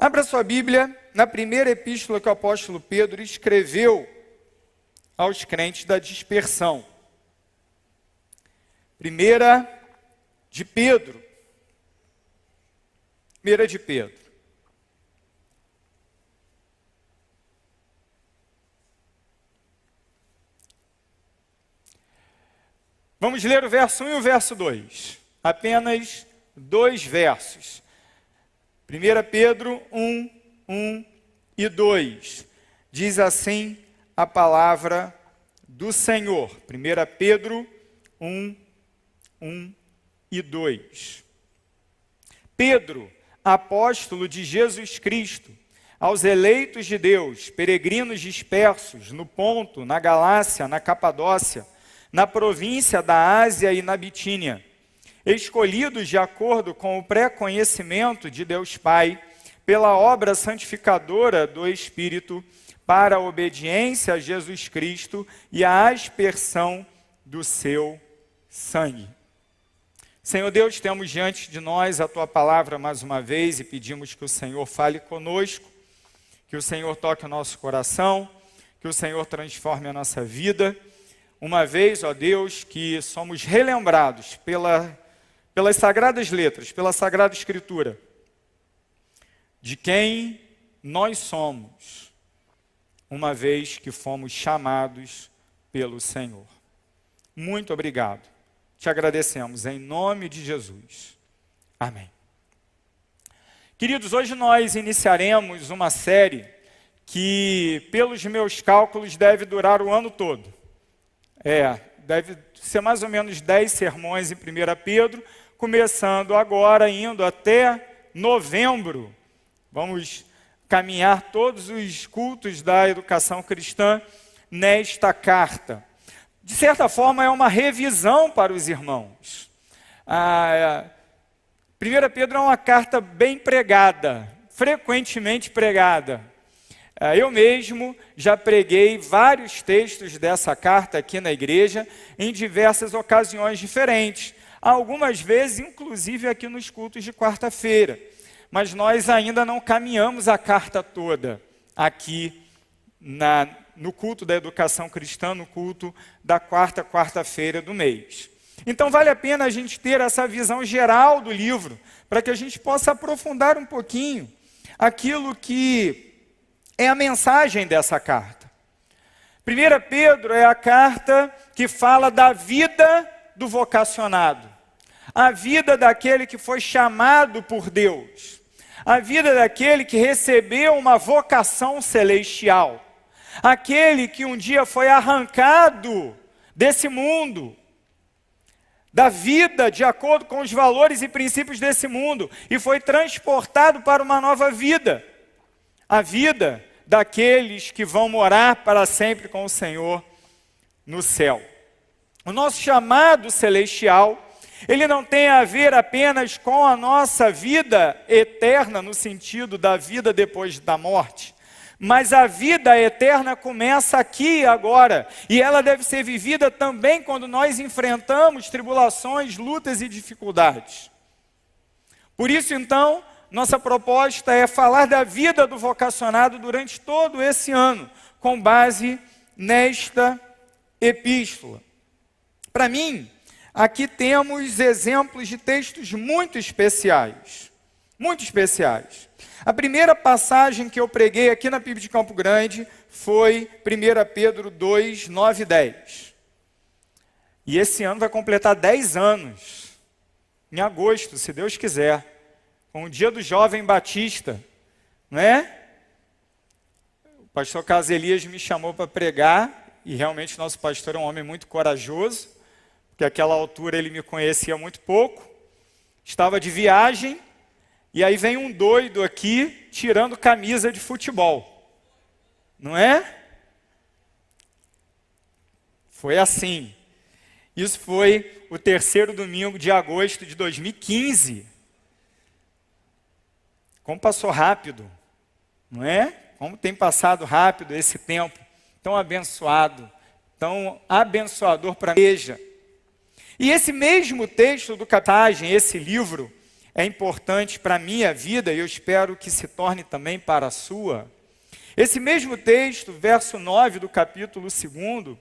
Abra sua Bíblia na primeira epístola que o apóstolo Pedro escreveu aos crentes da dispersão. Primeira de Pedro. Primeira de Pedro. Vamos ler o verso 1 e o verso 2. Apenas 2 versos. 1 Pedro 1, 1 e 2. Diz assim a palavra do Senhor. 1 Pedro 1, 1 e 2. Pedro, apóstolo de Jesus Cristo, aos eleitos de Deus, peregrinos dispersos no Ponto, na Galácia, na Capadócia, na província da Ásia e na Bitínia, escolhidos de acordo com o pré-conhecimento de Deus Pai, pela obra santificadora do Espírito, para a obediência a Jesus Cristo e a aspersão do seu sangue. Senhor Deus, temos diante de nós a Tua palavra mais uma vez e pedimos que o Senhor fale conosco, que o Senhor toque o nosso coração, que o Senhor transforme a nossa vida. Uma vez, ó Deus, que somos relembrados pelas sagradas letras, pela Sagrada Escritura, de quem nós somos, uma vez que fomos chamados pelo Senhor. Muito obrigado. Te agradecemos em nome de Jesus. Amém. Queridos, hoje nós iniciaremos uma série que, pelos meus cálculos, deve durar o ano todo. Deve ser mais ou menos 10 sermões em 1 Pedro, começando agora, indo até novembro. Vamos caminhar todos os cultos da educação cristã nesta carta. De certa forma, é uma revisão para os irmãos. 1 Pedro é uma carta bem pregada, frequentemente pregada. Eu mesmo já preguei vários textos dessa carta aqui na igreja, em diversas ocasiões diferentes. Algumas vezes, inclusive, aqui nos cultos de quarta-feira. Mas nós ainda não caminhamos a carta toda aqui no culto da educação cristã, no culto da quarta-feira do mês. Então vale a pena a gente ter essa visão geral do livro, para que a gente possa aprofundar um pouquinho aquilo que é a mensagem dessa carta. 1 Pedro é a carta que fala da vida do vocacionado, a vida daquele que foi chamado por Deus, a vida daquele que recebeu uma vocação celestial, aquele que um dia foi arrancado desse mundo, da vida de acordo com os valores e princípios desse mundo, e foi transportado para uma nova vida, a vida daqueles que vão morar para sempre com o Senhor no céu. O nosso chamado celestial, ele não tem a ver apenas com a nossa vida eterna, no sentido da vida depois da morte, mas a vida eterna começa aqui e agora, e ela deve ser vivida também quando nós enfrentamos tribulações, lutas e dificuldades. Por isso, então, nossa proposta é falar da vida do vocacionado durante todo esse ano, com base nesta epístola. Para mim, aqui temos exemplos de textos muito especiais. Muito especiais. A primeira passagem que eu preguei aqui na PIB de Campo Grande foi 1 Pedro 2, 9 e 10. E esse ano vai completar 10 anos, em agosto, se Deus quiser, com o dia do jovem batista, não é? O pastor Carlos Elias me chamou para pregar, e realmente nosso pastor é um homem muito corajoso, porque àquela altura ele me conhecia muito pouco, estava de viagem, e aí vem um doido aqui tirando camisa de futebol, não é? Foi assim. Isso foi o 3º domingo de agosto de 2015. Como passou rápido, não é? Como tem passado rápido esse tempo tão abençoado, tão abençoador para a igreja. E esse mesmo texto do Catagem, esse livro, é importante para a minha vida e eu espero que se torne também para a sua. Esse mesmo texto, verso 9 do capítulo 2,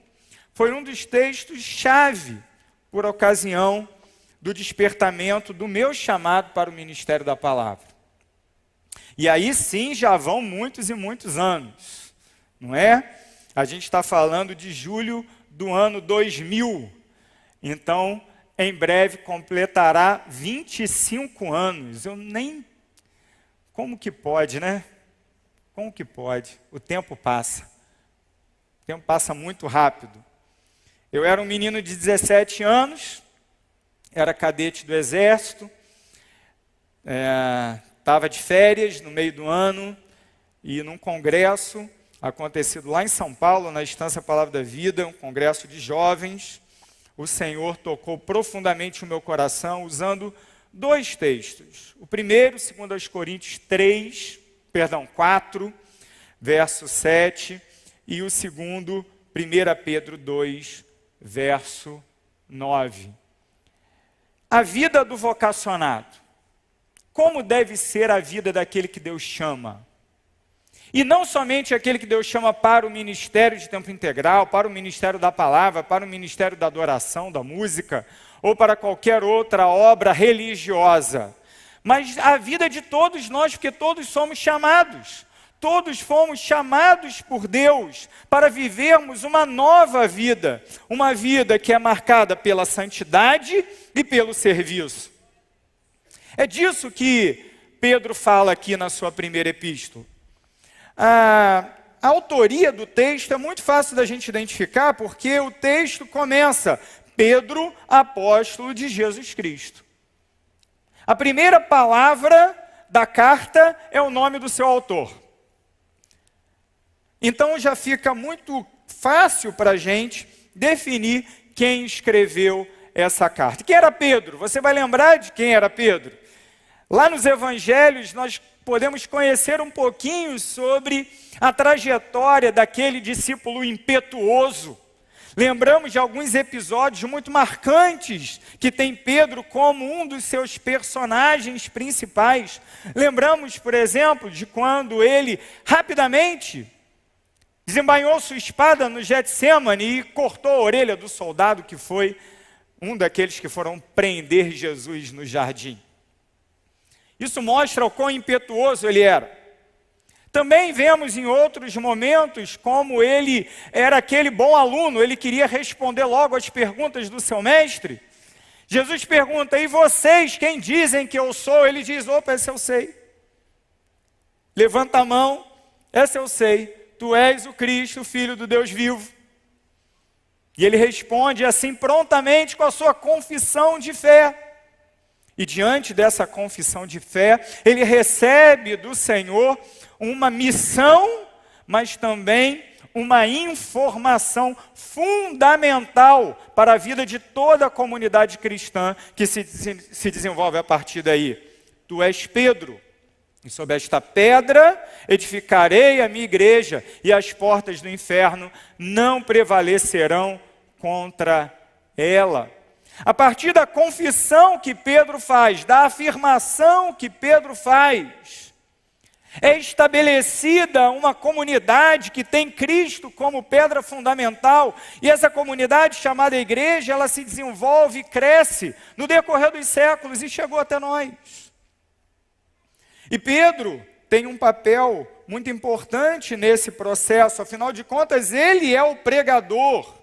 foi um dos textos-chave por ocasião do despertamento do meu chamado para o ministério da palavra. E aí sim já vão muitos e muitos anos, não é? A gente está falando de julho do ano 2000, então em breve completará 25 anos. Eu nem... Como que pode, né? Como que pode? O tempo passa. O tempo passa muito rápido. Eu era um menino de 17 anos, era cadete do Exército, estava de férias no meio do ano, e num congresso acontecido lá em São Paulo, na Estância Palavra da Vida, um congresso de jovens, o Senhor tocou profundamente o meu coração usando dois textos. O primeiro, 2 Coríntios 4, verso 7, e o segundo, 1 Pedro 2, verso 9. A vida do vocacionado. Como deve ser a vida daquele que Deus chama? E não somente aquele que Deus chama para o ministério de tempo integral, para o ministério da palavra, para o ministério da adoração, da música, ou para qualquer outra obra religiosa, mas a vida de todos nós, porque todos somos chamados. Todos fomos chamados por Deus para vivermos uma nova vida, uma vida que é marcada pela santidade e pelo serviço. É disso que Pedro fala aqui na sua primeira epístola. A autoria do texto é muito fácil da gente identificar, porque o texto começa, Pedro, apóstolo de Jesus Cristo. A primeira palavra da carta é o nome do seu autor. Então já fica muito fácil para a gente definir quem escreveu essa carta. Quem era Pedro? Você vai lembrar de quem era Pedro? Lá nos evangelhos nós podemos conhecer um pouquinho sobre a trajetória daquele discípulo impetuoso. Lembramos de alguns episódios muito marcantes que tem Pedro como um dos seus personagens principais. Lembramos, por exemplo, de quando ele rapidamente desembainhou sua espada no Getsêmani e cortou a orelha do soldado que foi um daqueles que foram prender Jesus no jardim. Isso mostra o quão impetuoso ele era. Também vemos em outros momentos como ele era aquele bom aluno, ele queria responder logo às perguntas do seu mestre. Jesus pergunta, e vocês, quem dizem que eu sou? Ele diz, opa, esse eu sei. Levanta a mão, esse eu sei. Tu és o Cristo, o Filho do Deus vivo. E ele responde assim prontamente com a sua confissão de fé. E diante dessa confissão de fé, ele recebe do Senhor uma missão, mas também uma informação fundamental para a vida de toda a comunidade cristã que se desenvolve a partir daí. Tu és Pedro. E sobre esta pedra edificarei a minha igreja, e as portas do inferno não prevalecerão contra ela. A partir da confissão que Pedro faz, da afirmação que Pedro faz, é estabelecida uma comunidade que tem Cristo como pedra fundamental, e essa comunidade chamada igreja, ela se desenvolve e cresce no decorrer dos séculos e chegou até nós. E Pedro tem um papel muito importante nesse processo, afinal de contas, ele é o pregador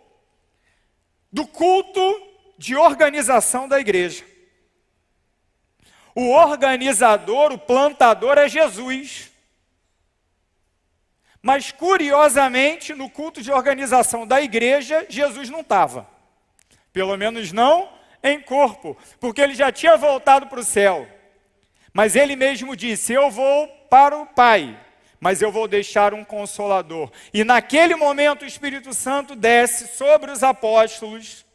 do culto de organização da igreja. O organizador, o plantador é Jesus. Mas, curiosamente, no culto de organização da igreja, Jesus não estava. Pelo menos não em corpo, porque ele já tinha voltado para o céu. Mas ele mesmo disse, eu vou para o Pai, mas eu vou deixar um Consolador. E naquele momento o Espírito Santo desce sobre os apóstolos,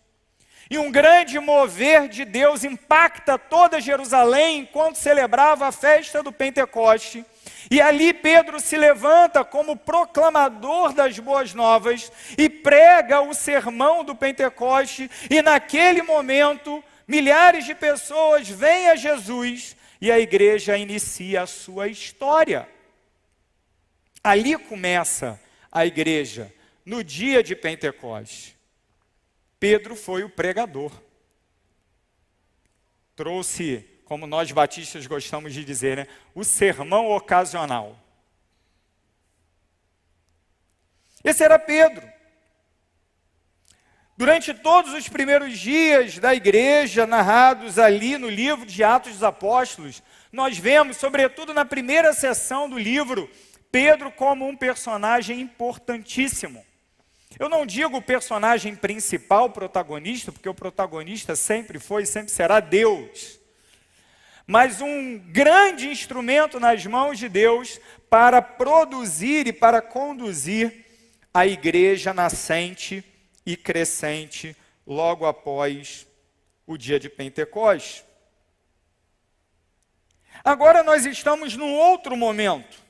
e um grande mover de Deus impacta toda Jerusalém enquanto celebrava a festa do Pentecoste. E ali Pedro se levanta como proclamador das boas novas e prega o sermão do Pentecoste. E naquele momento, milhares de pessoas vêm a Jesus e a igreja inicia a sua história. Ali começa a igreja, no dia de Pentecostes. Pedro foi o pregador. Trouxe, como nós batistas gostamos de dizer, né, o sermão ocasional. Esse era Pedro. Durante todos os primeiros dias da igreja, narrados ali no livro de Atos dos Apóstolos, nós vemos, sobretudo na primeira seção do livro, Pedro como um personagem importantíssimo. Eu não digo o personagem principal, protagonista, porque o protagonista sempre foi e sempre será Deus. Mas um grande instrumento nas mãos de Deus para produzir e para conduzir a igreja nascente e crescente logo após o dia de Pentecostes. Agora nós estamos num outro momento.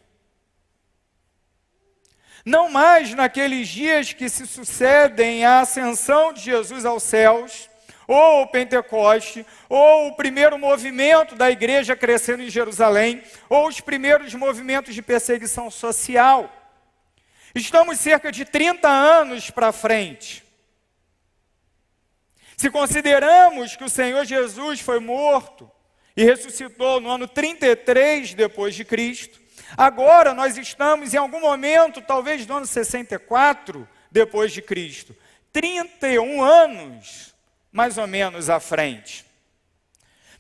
Não mais naqueles dias que se sucedem à ascensão de Jesus aos céus, ou o Pentecoste, ou o primeiro movimento da igreja crescendo em Jerusalém, ou os primeiros movimentos de perseguição social. Estamos cerca de 30 anos para frente. Se consideramos que o Senhor Jesus foi morto e ressuscitou no ano 33 depois de Cristo, agora nós estamos em algum momento, talvez no ano 64 depois de Cristo, 31 anos mais ou menos à frente.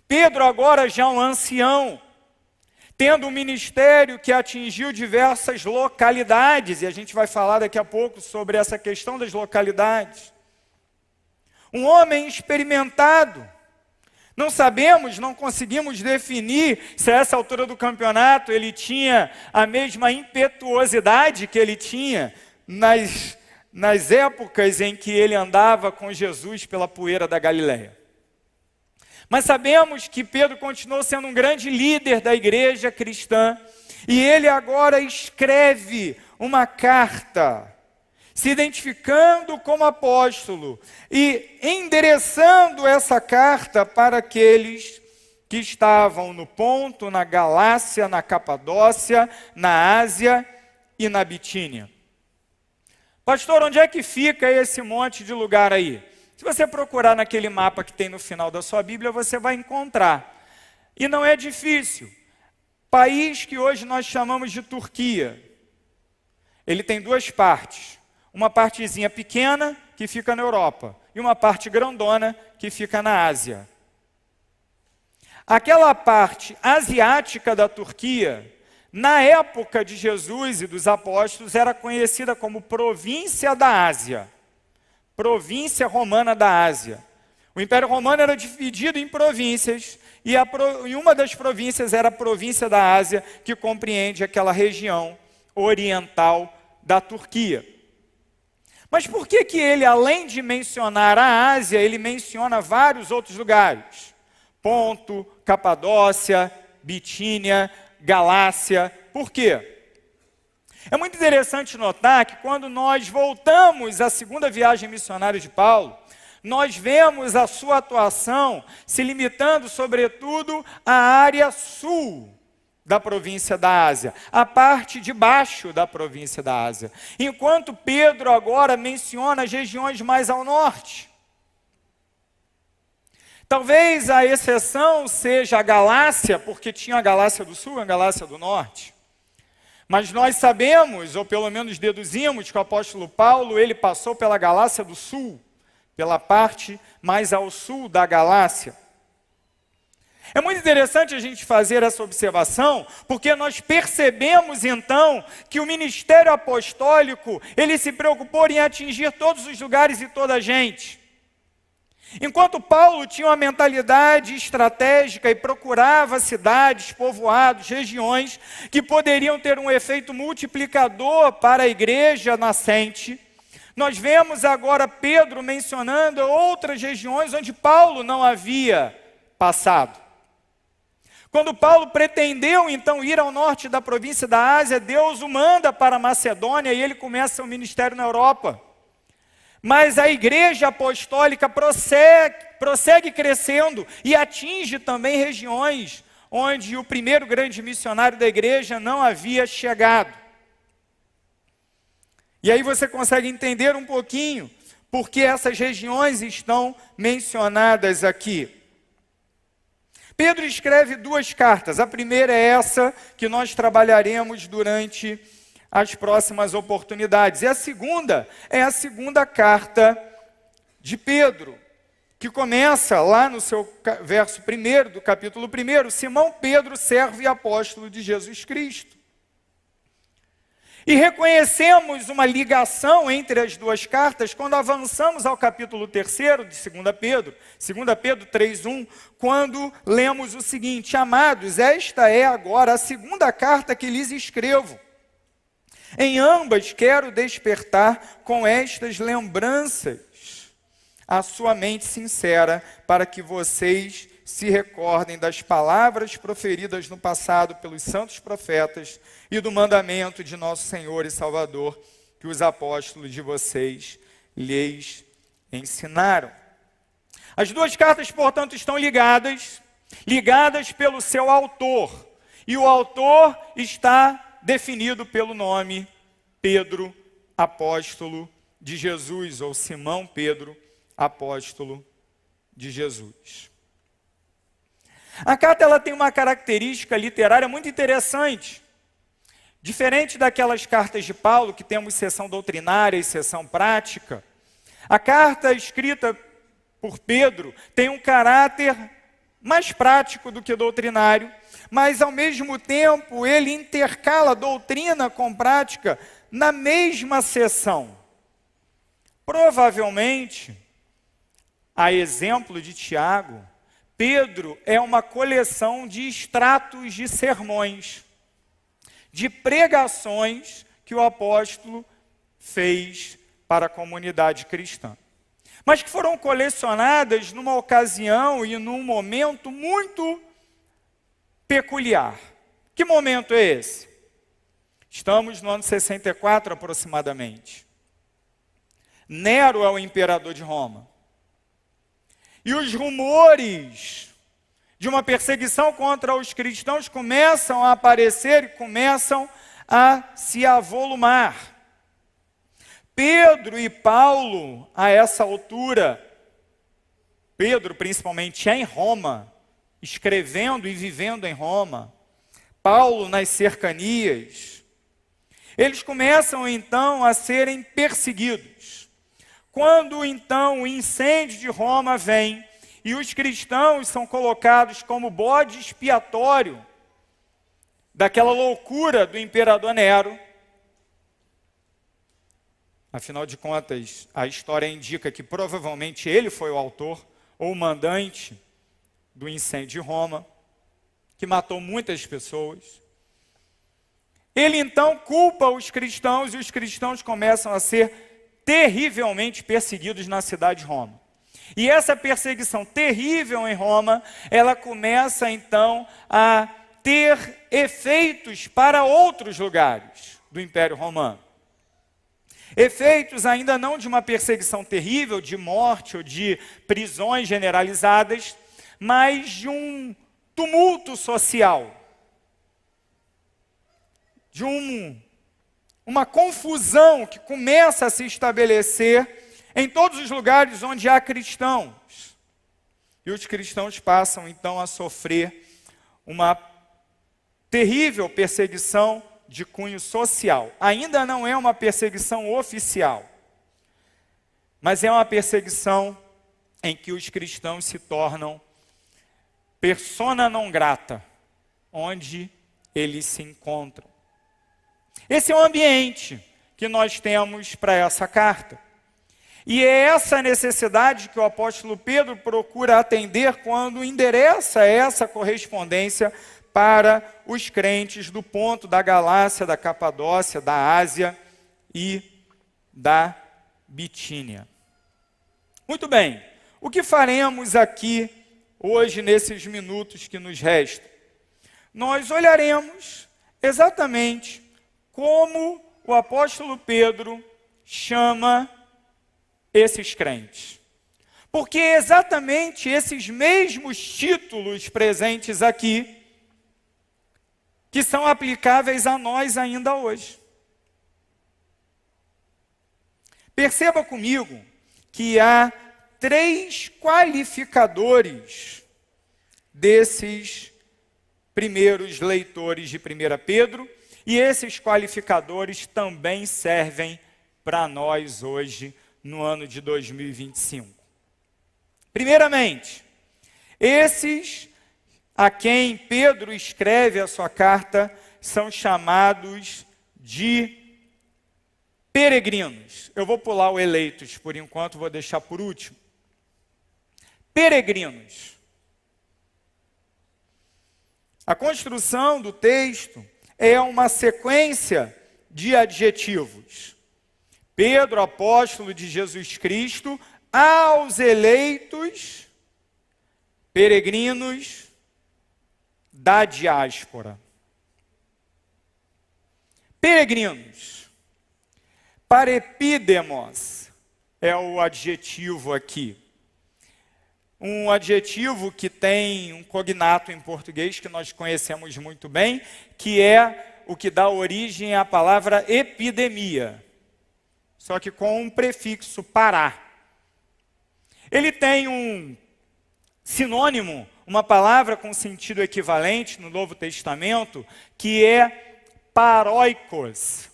Pedro agora já um ancião, tendo um ministério que atingiu diversas localidades, e a gente vai falar daqui a pouco sobre essa questão das localidades. Um homem experimentado. Não sabemos, não conseguimos definir se a essa altura do campeonato ele tinha a mesma impetuosidade que ele tinha nas épocas em que ele andava com Jesus pela poeira da Galileia. Mas sabemos que Pedro continuou sendo um grande líder da igreja cristã, e ele agora escreve uma carta, se identificando como apóstolo e endereçando essa carta para aqueles que estavam no Ponto, na Galácia, na Capadócia, na Ásia e na Bitínia. Pastor, onde é que fica esse monte de lugar aí? Se você procurar naquele mapa que tem no final da sua Bíblia, você vai encontrar. E não é difícil. País que hoje nós chamamos de Turquia. Ele tem duas partes. Uma partezinha pequena, que fica na Europa, e uma parte grandona, que fica na Ásia. Aquela parte asiática da Turquia, na época de Jesus e dos apóstolos, era conhecida como província da Ásia. Província romana da Ásia. O Império Romano era dividido em províncias, e uma das províncias era a província da Ásia, que compreende aquela região oriental da Turquia. Mas por que ele, além de mencionar a Ásia, ele menciona vários outros lugares? Ponto, Capadócia, Bitínia, Galácia. Por quê? É muito interessante notar que quando nós voltamos à segunda viagem missionária de Paulo, nós vemos a sua atuação se limitando, sobretudo, à área sul da província da Ásia, a parte de baixo da província da Ásia. Enquanto Pedro agora menciona as regiões mais ao norte. Talvez a exceção seja a Galácia, porque tinha a Galácia do Sul e a Galácia do Norte. Mas nós sabemos, ou pelo menos deduzimos, que o apóstolo Paulo, ele passou pela Galácia do Sul, pela parte mais ao sul da Galácia. É muito interessante a gente fazer essa observação, porque nós percebemos então que o ministério apostólico, ele se preocupou em atingir todos os lugares e toda a gente. Enquanto Paulo tinha uma mentalidade estratégica e procurava cidades, povoados, regiões que poderiam ter um efeito multiplicador para a igreja nascente, nós vemos agora Pedro mencionando outras regiões onde Paulo não havia passado. Quando Paulo pretendeu então ir ao norte da província da Ásia, Deus o manda para a Macedônia e ele começa o ministério na Europa. Mas a igreja apostólica prossegue crescendo e atinge também regiões onde o primeiro grande missionário da igreja não havia chegado. E aí você consegue entender um pouquinho porque essas regiões estão mencionadas aqui. Pedro escreve 2 cartas. A primeira é essa que nós trabalharemos durante as próximas oportunidades. E a segunda é a segunda carta de Pedro, que começa lá no seu verso 1 do capítulo 1, Simão Pedro, servo e apóstolo de Jesus Cristo. E reconhecemos uma ligação entre as 2 cartas quando avançamos ao capítulo 3 de 2 Pedro, 2 Pedro 3:1, quando lemos o seguinte: amados, esta é agora a segunda carta que lhes escrevo. Em ambas quero despertar com estas lembranças a sua mente sincera, para que vocês se recordem das palavras proferidas no passado pelos santos profetas e do mandamento de nosso Senhor e Salvador, que os apóstolos de vocês lhes ensinaram. As 2 cartas, portanto, estão ligadas pelo seu autor. E o autor está definido pelo nome Pedro, apóstolo de Jesus, ou Simão Pedro, apóstolo de Jesus. A carta ela tem uma característica literária muito interessante. Diferente daquelas cartas de Paulo, que temos seção doutrinária e seção prática, a carta escrita por Pedro tem um caráter mais prático do que doutrinário, mas ao mesmo tempo ele intercala doutrina com prática na mesma seção. Provavelmente, a exemplo de Tiago, Pedro é uma coleção de extratos de sermões, de pregações que o apóstolo fez para a comunidade cristã, mas que foram colecionadas numa ocasião e num momento muito peculiar. Que momento é esse? Estamos no ano 64 aproximadamente. Nero é o imperador de Roma. E os rumores de uma perseguição contra os cristãos começam a aparecer e começam a se avolumar. Pedro e Paulo, a essa altura, Pedro principalmente em Roma, escrevendo e vivendo em Roma, Paulo nas cercanias, eles começam então a serem perseguidos. Quando então o incêndio de Roma vem e os cristãos são colocados como bode expiatório daquela loucura do imperador Nero, afinal de contas, a história indica que provavelmente ele foi o autor ou o mandante do incêndio de Roma, que matou muitas pessoas. Ele então culpa os cristãos e os cristãos começam a ser terrivelmente perseguidos na cidade de Roma. E essa perseguição terrível em Roma, ela começa então a ter efeitos para outros lugares do Império Romano. Efeitos ainda não de uma perseguição terrível, de morte ou de prisões generalizadas, mas de um tumulto social, de uma confusão que começa a se estabelecer em todos os lugares onde há cristãos. E os cristãos passam então a sofrer uma terrível perseguição de cunho social. Ainda não é uma perseguição oficial, mas é uma perseguição em que os cristãos se tornam persona non grata, onde eles se encontram. Esse é o ambiente que nós temos para essa carta. E é essa necessidade que o apóstolo Pedro procura atender quando endereça essa correspondência para os crentes do ponto da Galácia, da Capadócia, da Ásia e da Bitínia. Muito bem, o que faremos aqui hoje nesses minutos que nos restam? Nós olharemos exatamente como o apóstolo Pedro chama esses crentes. Porque exatamente esses mesmos títulos presentes aqui que são aplicáveis a nós ainda hoje. Perceba comigo que há 3 qualificadores desses primeiros leitores de 1 Pedro, e esses qualificadores também servem para nós hoje, no ano de 2025. Primeiramente, esses a quem Pedro escreve a sua carta são chamados de peregrinos. Eu vou pular o eleitos por enquanto, vou deixar por último. Peregrinos. A construção do texto é uma sequência de adjetivos. Pedro, apóstolo de Jesus Cristo, aos eleitos peregrinos da diáspora. Peregrinos. Parepídemos é o adjetivo aqui. Um adjetivo que tem um cognato em português que nós conhecemos muito bem, que é o que dá origem à palavra epidemia, só que com um prefixo pará. Ele tem um sinônimo, uma palavra com sentido equivalente no Novo Testamento, que é paróikos,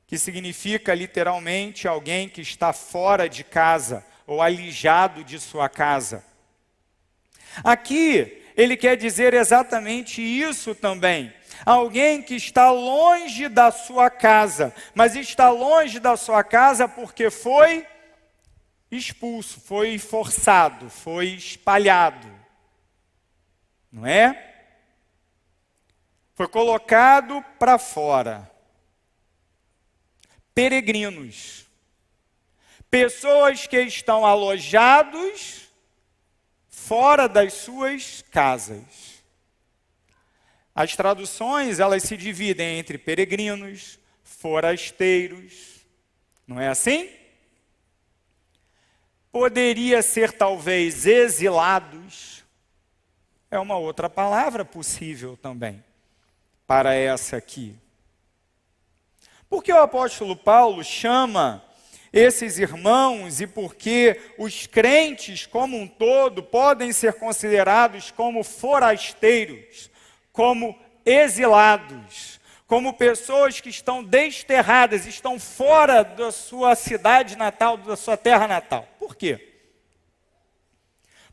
que significa literalmente alguém que está fora de casa, ou alijado de sua casa. Aqui, ele quer dizer exatamente isso também. Alguém que está longe da sua casa, mas está longe da sua casa porque foi expulso, foi forçado, foi espalhado. Não é? Foi colocado para fora. Peregrinos. Pessoas que estão alojados fora das suas casas. As traduções, elas se dividem entre peregrinos, forasteiros. Não é assim? Poderia ser talvez exilados. É uma outra palavra possível também para essa aqui. Porque o apóstolo Paulo chama esses irmãos e porque os crentes como um todo podem ser considerados como forasteiros, como exilados, como pessoas que estão desterradas, estão fora da sua cidade natal, da sua terra natal. Por quê?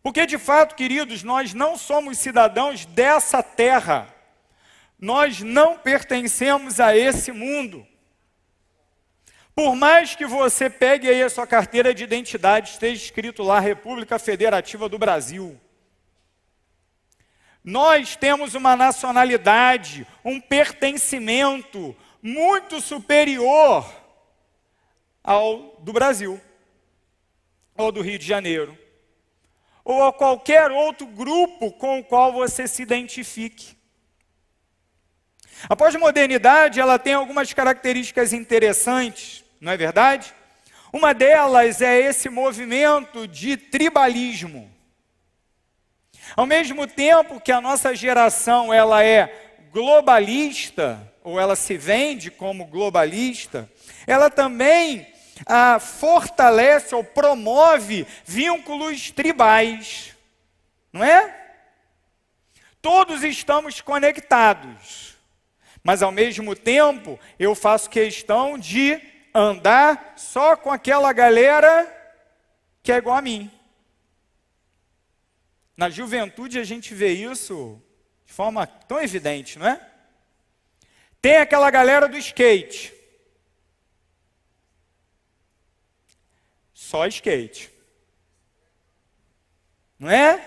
Porque de fato, queridos, nós não somos cidadãos dessa terra. Nós não pertencemos a esse mundo. Por mais que você pegue aí a sua carteira de identidade, esteja escrito lá República Federativa do Brasil. Nós temos uma nacionalidade, um pertencimento muito superior ao do Brasil, ou do Rio de Janeiro, ou a qualquer outro grupo com o qual você se identifique. A pós-modernidade, ela tem algumas características interessantes, não é verdade? Uma delas é esse movimento de tribalismo. Ao mesmo tempo que a nossa geração ela é globalista, ou ela se vende como globalista, ela também fortalece ou promove vínculos tribais, não é? Todos estamos conectados, mas ao mesmo tempo eu faço questão de andar só com aquela galera que é igual a mim. Na juventude a gente vê isso de forma tão evidente, não é? Tem aquela galera do skate. Só skate. Não é?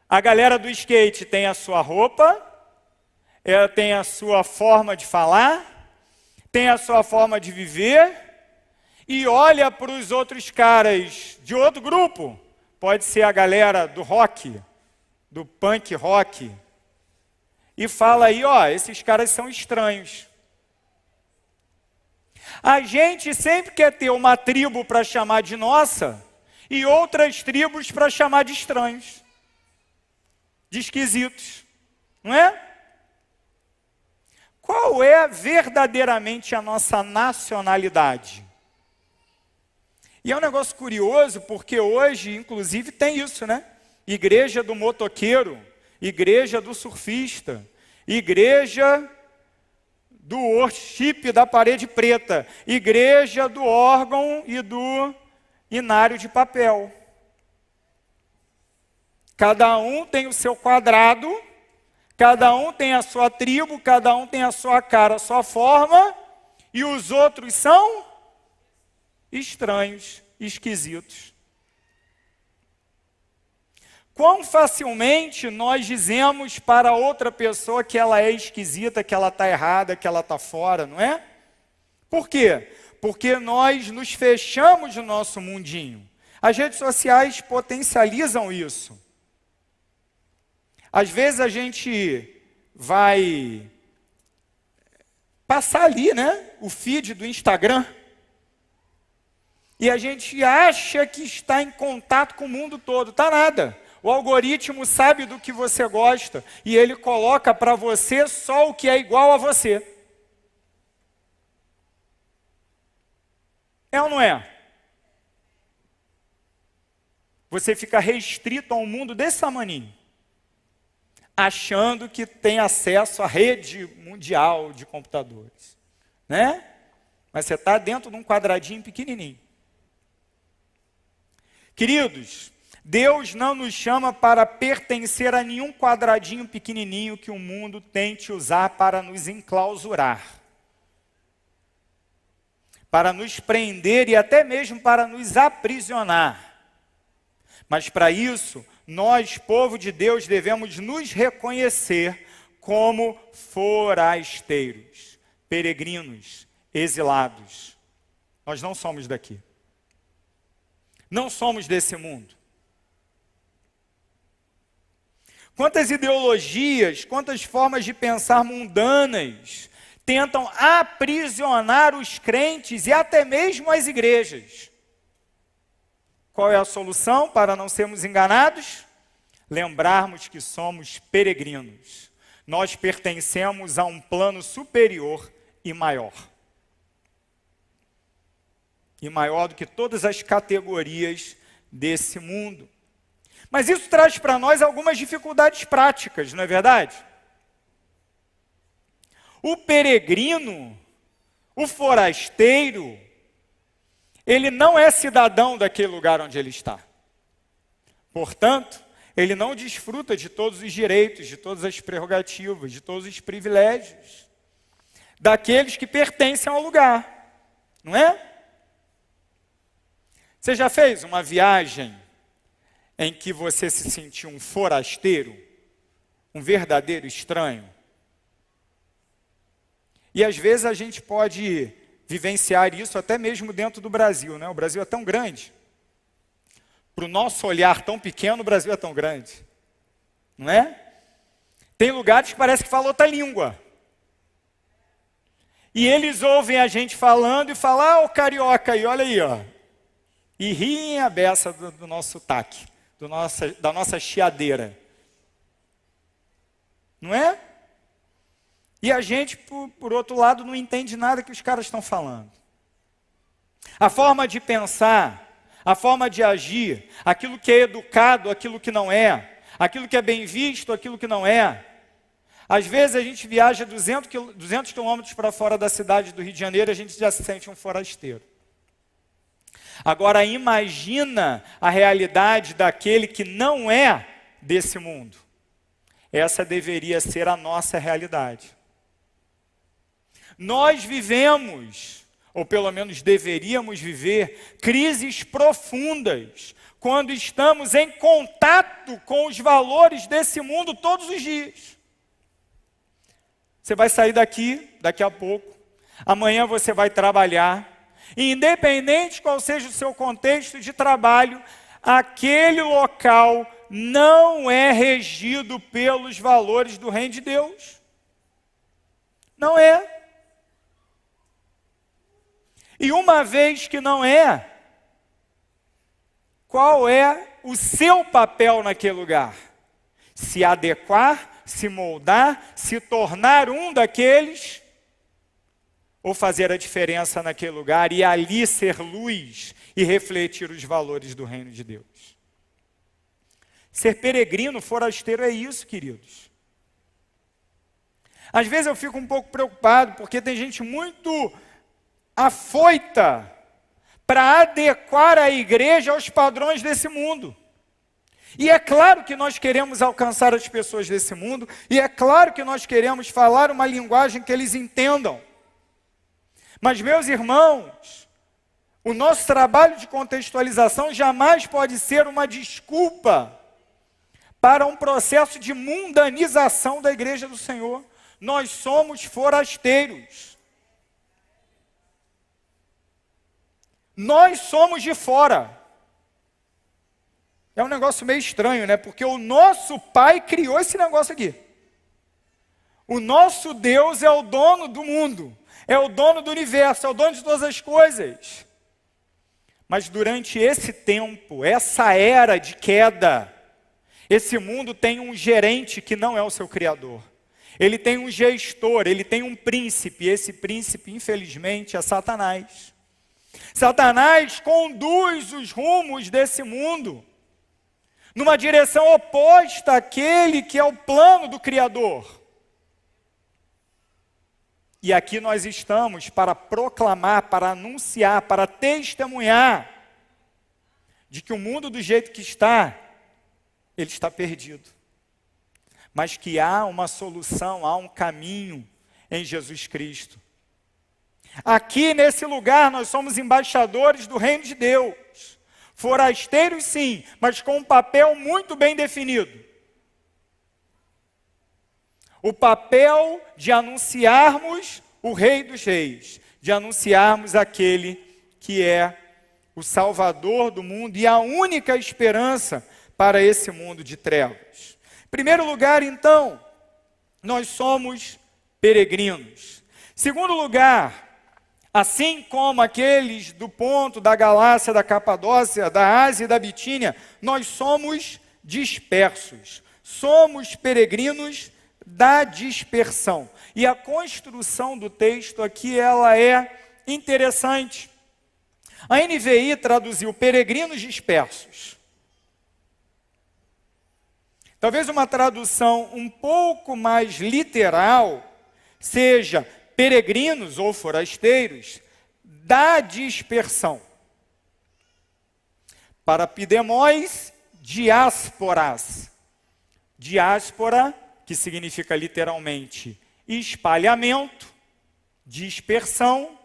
A galera do skate tem a sua roupa, ela tem a sua forma de falar, tem a sua forma de viver, e olha para os outros caras de outro grupo, pode ser a galera do rock, do punk rock, e fala aí, ó, esses caras são estranhos. A gente sempre quer ter uma tribo para chamar de nossa, e outras tribos para chamar de estranhos, de esquisitos, não é? Qual é verdadeiramente a nossa nacionalidade? E é um negócio curioso, porque hoje, inclusive, tem isso, né? Igreja do motoqueiro, igreja do surfista, igreja do worship da parede preta, igreja do órgão e do inário de papel. Cada um tem o seu quadrado, cada um tem a sua tribo, cada um tem a sua cara, a sua forma, e os outros são estranhos, esquisitos. Quão facilmente nós dizemos para outra pessoa que ela é esquisita, que ela está errada, que ela está fora, não é? Por quê? Porque nós nos fechamos no nosso mundinho. As redes sociais potencializam isso. Às vezes a gente vai passar ali, né, o feed do Instagram, e a gente acha que está em contato com o mundo todo. Está nada. O algoritmo sabe do que você gosta e ele coloca para você só o que é igual a você. É ou não é? Você fica restrito a um mundo desse tamaninho, achando que tem acesso à rede mundial de computadores, né? Mas você está dentro de um quadradinho pequenininho. Queridos, Deus não nos chama para pertencer a nenhum quadradinho pequenininho que o mundo tente usar para nos enclausurar, para nos prender e até mesmo para nos aprisionar. Mas para isso, nós, povo de Deus, devemos nos reconhecer como forasteiros, peregrinos, exilados. Nós não somos daqui. Não somos desse mundo. Quantas ideologias, quantas formas de pensar mundanas tentam aprisionar os crentes e até mesmo as igrejas. Qual é a solução para não sermos enganados? Lembrarmos que somos peregrinos. Nós pertencemos a um plano superior e maior. E maior do que todas as categorias desse mundo. Mas isso traz para nós algumas dificuldades práticas, não é verdade? O peregrino, o forasteiro, ele não é cidadão daquele lugar onde ele está. Portanto, ele não desfruta de todos os direitos, de todas as prerrogativas, de todos os privilégios daqueles que pertencem ao lugar, não é? Você já fez uma viagem em que você se sentiu um forasteiro, um verdadeiro estranho? E às vezes a gente pode vivenciar isso até mesmo dentro do Brasil, né? O Brasil é tão grande. Para o nosso olhar tão pequeno, o Brasil é tão grande. Não é? Tem lugares que parece que fala outra língua. E eles ouvem a gente falando e falam, ah, o carioca aí, olha aí, ó. E riem a beça do nosso sotaque, da nossa chiadeira. Não é? E a gente, por outro lado, não entende nada que os caras estão falando. A forma de pensar, a forma de agir, aquilo que é educado, aquilo que não é, aquilo que é bem visto, aquilo que não é. Às vezes a gente viaja 200 quilômetros para fora da cidade do Rio de Janeiro e a gente já se sente um forasteiro. Agora imagina a realidade daquele que não é desse mundo. Essa deveria ser a nossa realidade. Nós vivemos, ou pelo menos deveríamos viver, crises profundas, quando estamos em contato com os valores desse mundo todos os dias. Você vai sair daqui a pouco, amanhã você vai trabalhar, e independente qual seja o seu contexto de trabalho, aquele local não é regido pelos valores do reino de Deus. Não é. E uma vez que não é, qual é o seu papel naquele lugar? Se adequar, se moldar, se tornar um daqueles, ou fazer a diferença naquele lugar e ali ser luz e refletir os valores do reino de Deus. Ser peregrino, forasteiro é isso, queridos. Às vezes eu fico um pouco preocupado, porque tem gente muito afoita para adequar a igreja aos padrões desse mundo. E é claro que nós queremos alcançar as pessoas desse mundo, e é claro que nós queremos falar uma linguagem que eles entendam. Mas, meus irmãos, o nosso trabalho de contextualização jamais pode ser uma desculpa para um processo de mundanização da igreja do Senhor. Nós somos forasteiros. Nós somos de fora. É um negócio meio estranho, né? Porque o nosso Pai criou esse negócio aqui. O nosso Deus é o dono do mundo, é o dono do universo, é o dono de todas as coisas. Mas durante esse tempo, essa era de queda, esse mundo tem um gerente que não é o seu criador. Ele tem um gestor, ele tem um príncipe, e esse príncipe, infelizmente, é Satanás. Satanás conduz os rumos desse mundo numa direção oposta àquele que é o plano do Criador. E aqui nós estamos para proclamar, para anunciar, para testemunhar de que o mundo do jeito que está, ele está perdido. Mas que há uma solução, há um caminho em Jesus Cristo. Aqui nesse lugar nós somos embaixadores do reino de Deus. Forasteiros sim, mas com um papel muito bem definido. O papel de anunciarmos o Rei dos Reis, de anunciarmos aquele que é o Salvador do mundo e a única esperança para esse mundo de trevas. Em primeiro lugar, então, nós somos peregrinos. Segundo lugar, assim como aqueles do ponto da Galácia, da Capadócia, da Ásia e da Bitínia, nós somos dispersos. Somos peregrinos da dispersão. E a construção do texto aqui, ela é interessante. A NVI traduziu peregrinos dispersos. Talvez uma tradução um pouco mais literal seja peregrinos ou forasteiros da dispersão. Para pidemóis, diásporas. Diáspora, que significa literalmente espalhamento, dispersão,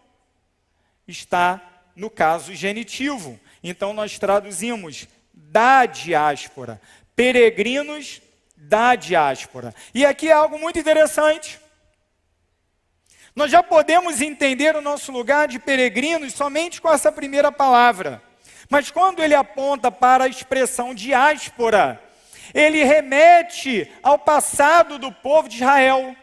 está no caso genitivo. Então nós traduzimos da diáspora, peregrinos da diáspora. E aqui é algo muito interessante. Nós já podemos entender o nosso lugar de peregrinos somente com essa primeira palavra. Mas quando ele aponta para a expressão diáspora, ele remete ao passado do povo de Israel.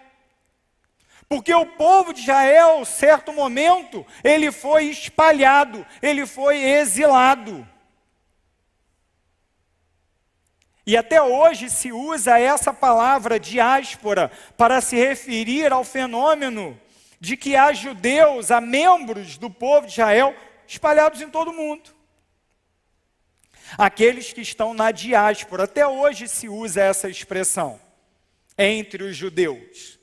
Porque o povo de Israel, em certo momento, ele foi espalhado, ele foi exilado. E até hoje se usa essa palavra diáspora para se referir ao fenômeno de que há judeus, há membros do povo de Israel espalhados em todo o mundo. Aqueles que estão na diáspora, até hoje se usa essa expressão, entre os judeus.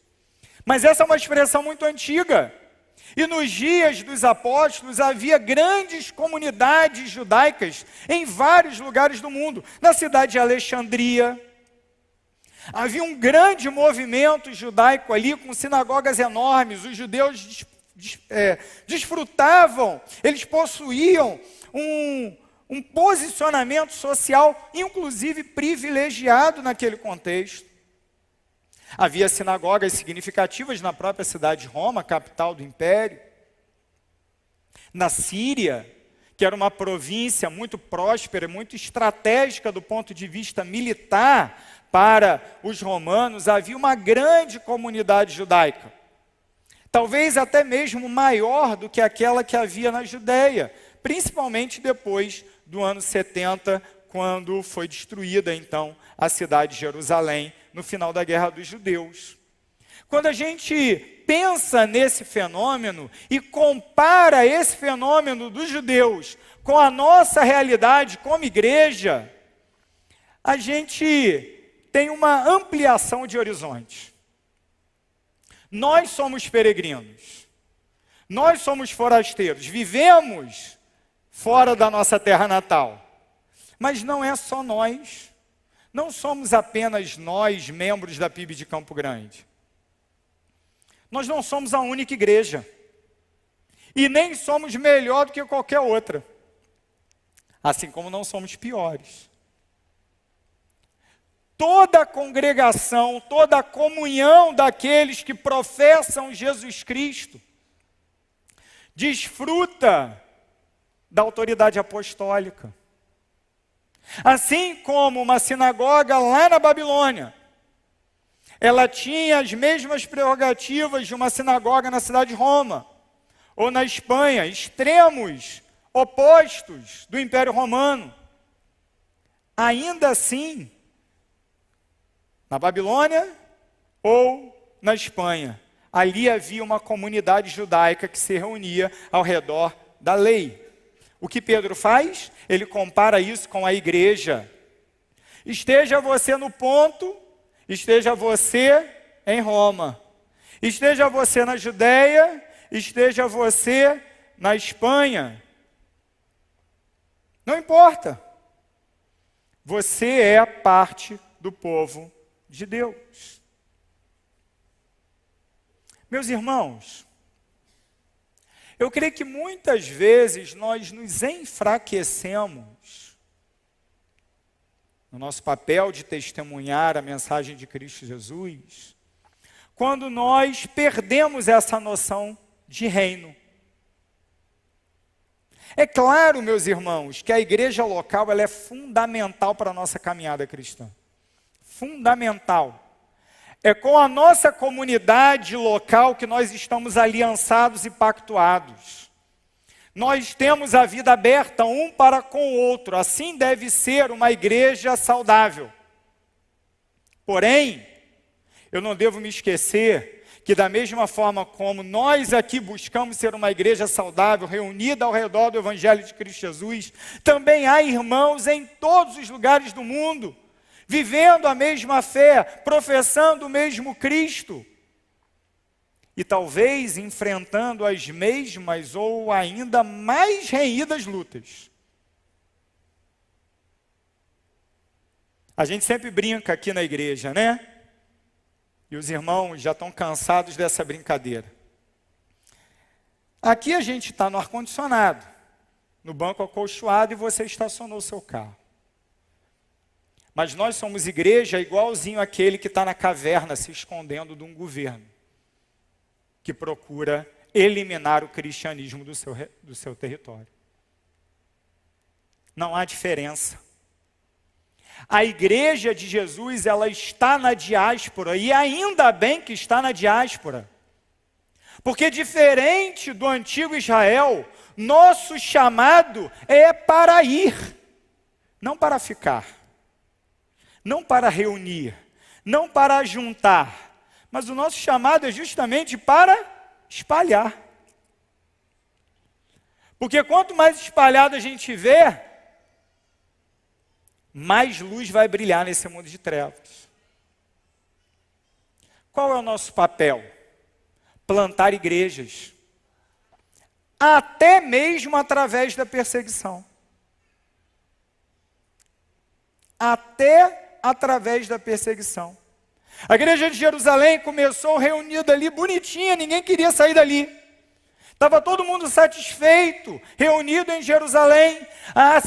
Mas essa é uma expressão muito antiga. E nos dias dos apóstolos havia grandes comunidades judaicas em vários lugares do mundo. Na cidade de Alexandria, havia um grande movimento judaico ali, com sinagogas enormes. Os judeus desfrutavam, eles possuíam um posicionamento social, inclusive privilegiado naquele contexto. Havia sinagogas significativas na própria cidade de Roma, capital do império. Na Síria, que era uma província muito próspera, muito estratégica do ponto de vista militar para os romanos, havia uma grande comunidade judaica. Talvez até mesmo maior do que aquela que havia na Judéia, principalmente depois do ano 70, quando foi destruída então a cidade de Jerusalém no final da Guerra dos Judeus. Quando a gente pensa nesse fenômeno e compara esse fenômeno dos judeus com a nossa realidade como igreja, a gente tem uma ampliação de horizonte. Nós somos peregrinos, nós somos forasteiros, vivemos fora da nossa terra natal. Mas não é só nós, não somos apenas nós, membros da PIB de Campo Grande. Nós não somos a única igreja, e nem somos melhor do que qualquer outra, assim como não somos piores. Toda a congregação, toda a comunhão daqueles que professam Jesus Cristo, desfruta da autoridade apostólica. Assim como uma sinagoga lá na Babilônia, ela tinha as mesmas prerrogativas de uma sinagoga na cidade de Roma, ou na Espanha, extremos opostos do Império Romano. Ainda assim, na Babilônia ou na Espanha, ali havia uma comunidade judaica que se reunia ao redor da lei. O que Pedro faz? Ele compara isso com a igreja. Esteja você no ponto, esteja você em Roma, esteja você na Judéia, esteja você na Espanha. Não importa. Você é parte do povo de Deus. Meus irmãos, eu creio que muitas vezes nós nos enfraquecemos no nosso papel de testemunhar a mensagem de Cristo Jesus, quando nós perdemos essa noção de reino. É claro, meus irmãos, que a igreja local ela é fundamental para a nossa caminhada cristã. Fundamental. É com a nossa comunidade local que nós estamos aliançados e pactuados. Nós temos a vida aberta um para com o outro. Assim deve ser uma igreja saudável. Porém, eu não devo me esquecer que da mesma forma como nós aqui buscamos ser uma igreja saudável, reunida ao redor do Evangelho de Cristo Jesus, também há irmãos em todos os lugares do mundo, vivendo a mesma fé, professando o mesmo Cristo, e talvez enfrentando as mesmas ou ainda mais renhidas lutas. A gente sempre brinca aqui na igreja, né? E os irmãos já estão cansados dessa brincadeira. Aqui a gente está no ar-condicionado, no banco acolchoado, e você estacionou o seu carro. Mas nós somos igreja igualzinho àquele que está na caverna se escondendo de um governo que procura eliminar o cristianismo do seu território. Não há diferença. A igreja de Jesus, ela está na diáspora, e ainda bem que está na diáspora. Porque diferente do antigo Israel, nosso chamado é para ir, não para ficar, não para reunir, não para juntar, mas o nosso chamado é justamente para espalhar. Porque quanto mais espalhado a gente tiver, mais luz vai brilhar nesse mundo de trevas. Qual é o nosso papel? Plantar igrejas, até mesmo através da perseguição. Até através da perseguição. A igreja de Jerusalém começou reunida ali, bonitinha, ninguém queria sair dali. Estava todo mundo satisfeito, reunido em Jerusalém.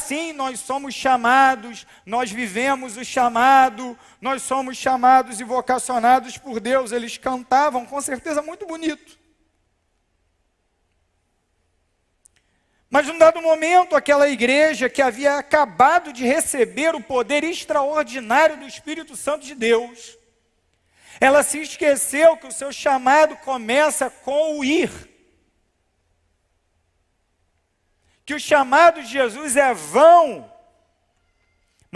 Sim, nós somos chamados, nós vivemos o chamado, nós somos chamados e vocacionados por Deus. Eles cantavam, com certeza, muito bonito. Mas num dado momento, aquela igreja que havia acabado de receber o poder extraordinário do Espírito Santo de Deus, ela se esqueceu que o seu chamado começa com o ir. Que o chamado de Jesus é vão,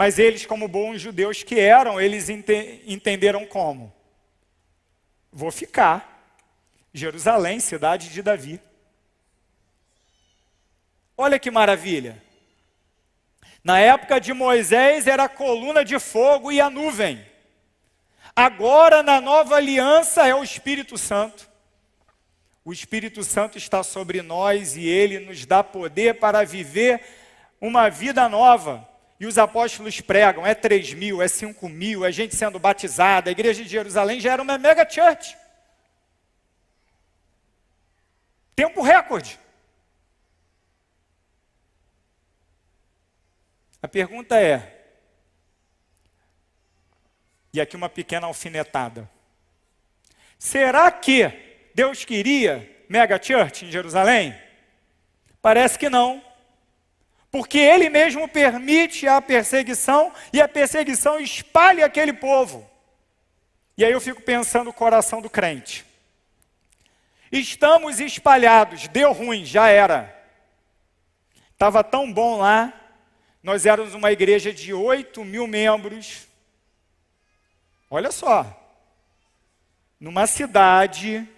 Mas eles, como bons judeus que eram, eles entenderam como? Vou ficar. Jerusalém, cidade de Davi. Olha que maravilha. Na época de Moisés era a coluna de fogo e a nuvem. Agora, na nova aliança, é o Espírito Santo. O Espírito Santo está sobre nós e ele nos dá poder para viver uma vida nova. E os apóstolos pregam, é 3.000, é 5.000, é gente sendo batizada. A igreja de Jerusalém já era uma mega church. Tempo recorde. A pergunta é, e aqui uma pequena alfinetada, será que Deus queria mega church em Jerusalém? Parece que não. Porque ele mesmo permite a perseguição e a perseguição espalha aquele povo. E aí eu fico pensando no coração do crente. Estamos espalhados, deu ruim, já era. Estava tão bom lá, nós éramos uma igreja de 8.000 membros. Olha só, numa cidade,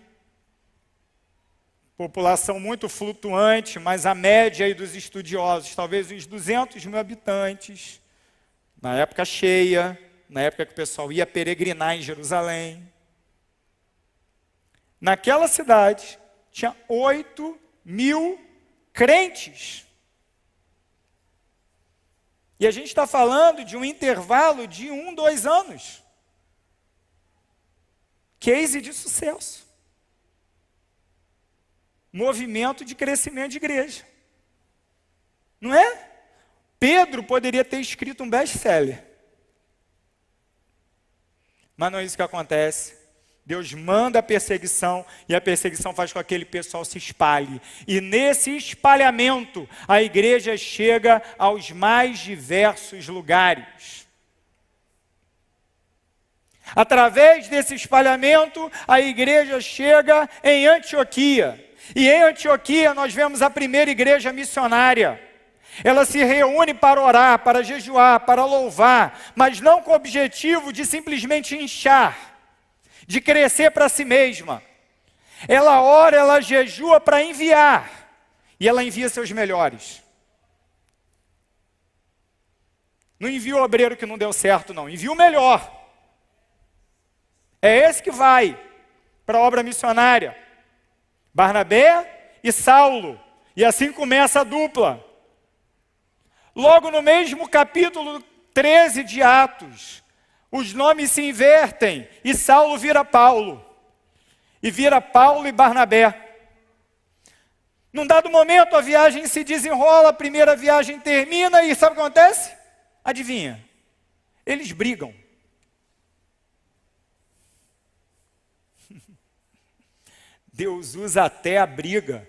população muito flutuante, mas a média aí dos estudiosos, talvez uns 200.000 habitantes, na época cheia, na época que o pessoal ia peregrinar em Jerusalém. Naquela cidade, tinha 8.000 crentes. E a gente está falando de um intervalo de 2 anos. Case de sucesso. Movimento de crescimento de igreja. Não é? Pedro poderia ter escrito um best-seller. Mas não é isso que acontece. Deus manda a perseguição e a perseguição faz com que aquele pessoal se espalhe. E nesse espalhamento, a igreja chega aos mais diversos lugares. Através desse espalhamento, a igreja chega em Antioquia. E em Antioquia nós vemos a primeira igreja missionária. Ela se reúne para orar, para jejuar, para louvar, mas não com o objetivo de simplesmente inchar, de crescer para si mesma. Ela ora, ela jejua para enviar, e ela envia seus melhores. Não envia o obreiro que não deu certo, não, envia o melhor. É esse que vai para a obra missionária. Barnabé e Saulo. E assim começa a dupla. Logo no mesmo capítulo 13 de Atos, os nomes se invertem e Saulo vira Paulo. E vira Paulo e Barnabé. Num dado momento a viagem se desenrola, a primeira viagem termina e sabe o que acontece? Adivinha? Eles brigam. Deus usa até a briga.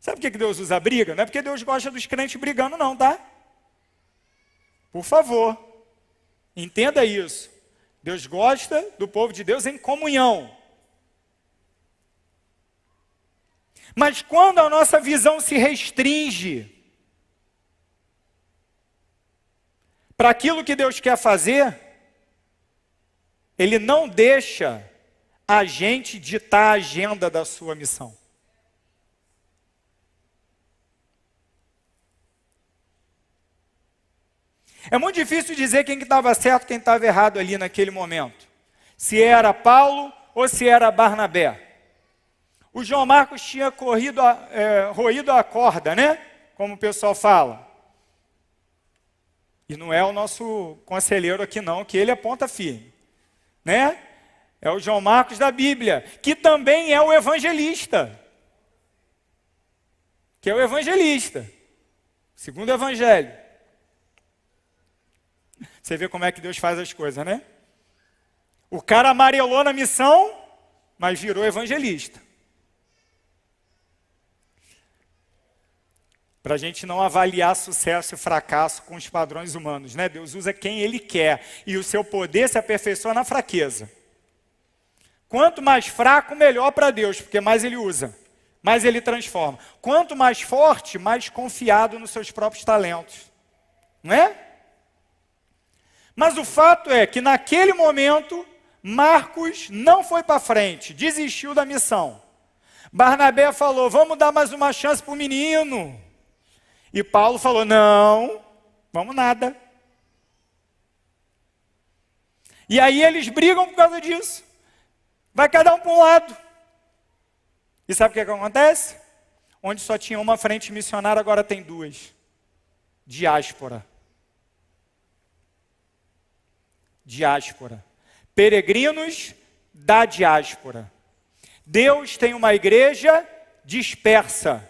Sabe por que Deus usa a briga? Não é porque Deus gosta dos crentes brigando não, tá? Por favor, entenda isso. Deus gosta do povo de Deus em comunhão. Mas quando a nossa visão se restringe para aquilo que Deus quer fazer, Ele não deixa a gente ditar a agenda da sua missão. É muito difícil dizer quem estava certo e quem estava errado ali naquele momento. Se era Paulo ou se era Barnabé. O João Marcos tinha roído a corda, né? Como o pessoal fala. E não é o nosso conselheiro aqui não, que ele é ponta firme. Né? É o João Marcos da Bíblia, que também é o evangelista. Que é o evangelista. Segundo evangelho. Você vê como é que Deus faz as coisas, né? O cara amarelou na missão, mas virou evangelista. Para a gente não avaliar sucesso e fracasso com os padrões humanos, né? Deus usa quem Ele quer e o seu poder se aperfeiçoa na fraqueza. Quanto mais fraco, melhor para Deus, porque mais Ele usa. mais ele transforma. Quanto mais forte, mais confiado nos seus próprios talentos. Não é? Mas o fato é que naquele momento, Marcos não foi para frente, desistiu da missão. Barnabé falou, vamos dar mais uma chance para o menino. E Paulo falou, não, vamos nada. E aí eles brigam por causa disso. Vai cada um para um lado. E sabe o que acontece? Onde só tinha uma frente missionária, agora tem duas. Diáspora. Diáspora. Peregrinos da diáspora. Deus tem uma igreja dispersa.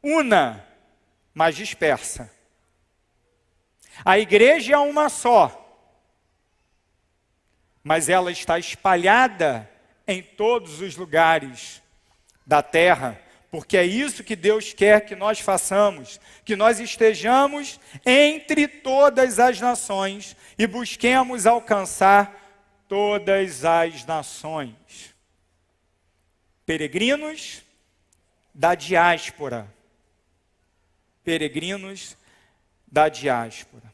Una, mas dispersa. A igreja é uma só. Mas ela está espalhada em todos os lugares da terra, porque é isso que Deus quer que nós façamos, que nós estejamos entre todas as nações e busquemos alcançar todas as nações. Peregrinos da diáspora. Peregrinos da diáspora.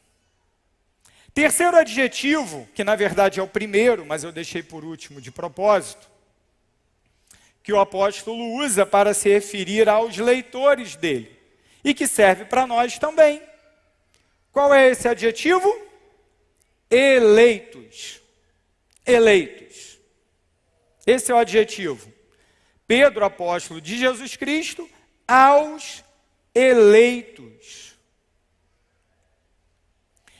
Terceiro adjetivo, que na verdade é o primeiro, mas eu deixei por último de propósito, que o apóstolo usa para se referir aos leitores dele, e que serve para nós também. Qual é esse adjetivo? Eleitos. Eleitos. Esse é o adjetivo. Pedro, apóstolo de Jesus Cristo, aos eleitos.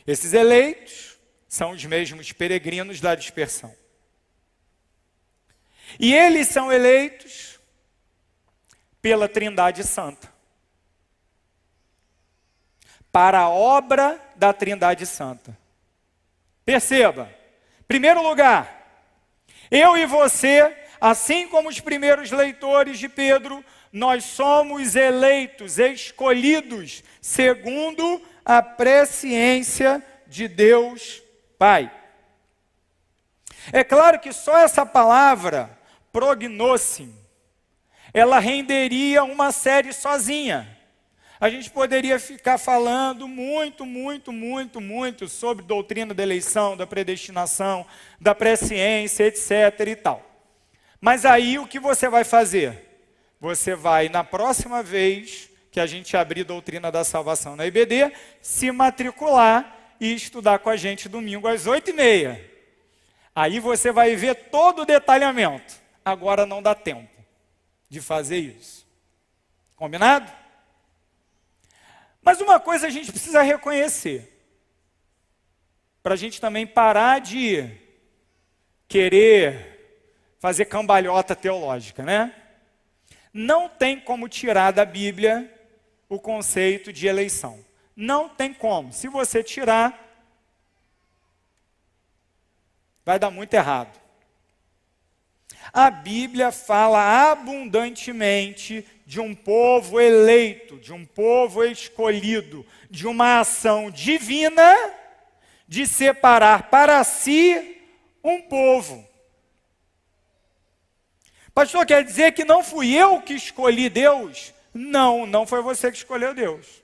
Esses eleitos são os mesmos peregrinos da dispersão. E eles são eleitos pela Trindade Santa. Para a obra da Trindade Santa. Perceba, em primeiro lugar, eu e você, assim como os primeiros leitores de Pedro, nós somos eleitos, escolhidos, segundo a presciência de Deus Pai. É claro que só essa palavra, prognosim, ela renderia uma série sozinha. A gente poderia ficar falando muito sobre doutrina da eleição, da predestinação, da presciência, etc. e tal. Mas aí o que você vai fazer? Você vai, na próxima vez que a gente abrir doutrina da salvação na IBD, se matricular e estudar com a gente domingo às 8h30. Aí você vai ver todo o detalhamento. Agora não dá tempo de fazer isso. Combinado? Mas uma coisa a gente precisa reconhecer. Para a gente também parar de querer fazer cambalhota teológica, né? Não tem como tirar da Bíblia o conceito de eleição. Não tem como. Se você tirar, vai dar muito errado. A Bíblia fala abundantemente de um povo eleito, de um povo escolhido, de uma ação divina de separar para si um povo. Pastor, quer dizer que não fui eu que escolhi Deus? Não, não foi você que escolheu Deus.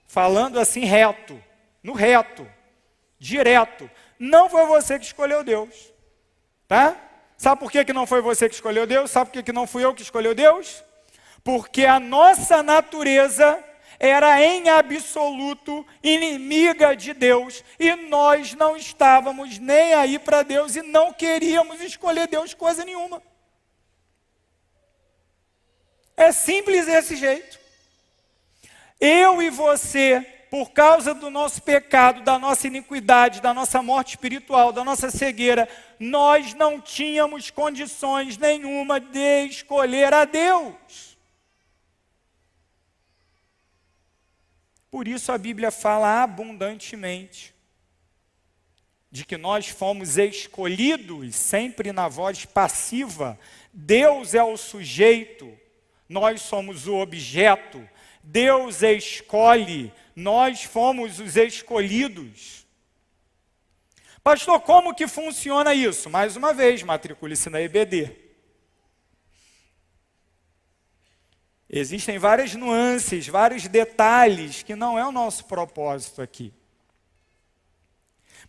Falando assim reto, no reto, direto. Não foi você que escolheu Deus. Tá? Sabe por que não foi você que escolheu Deus? Sabe por que não fui eu que escolheu Deus? Porque a nossa natureza era em absoluto inimiga de Deus e nós não estávamos nem aí para Deus e não queríamos escolher Deus coisa nenhuma. É simples desse jeito. Eu e você, por causa do nosso pecado, da nossa iniquidade, da nossa morte espiritual, da nossa cegueira, nós não tínhamos condições nenhuma de escolher a Deus. Por isso a Bíblia fala abundantemente de que nós fomos escolhidos, sempre na voz passiva. Deus é o sujeito, nós somos o objeto. Deus escolhe, nós fomos os escolhidos. Pastor, como que funciona isso? Mais uma vez, matricule-se na EBD. Existem várias nuances, vários detalhes que não é o nosso propósito aqui.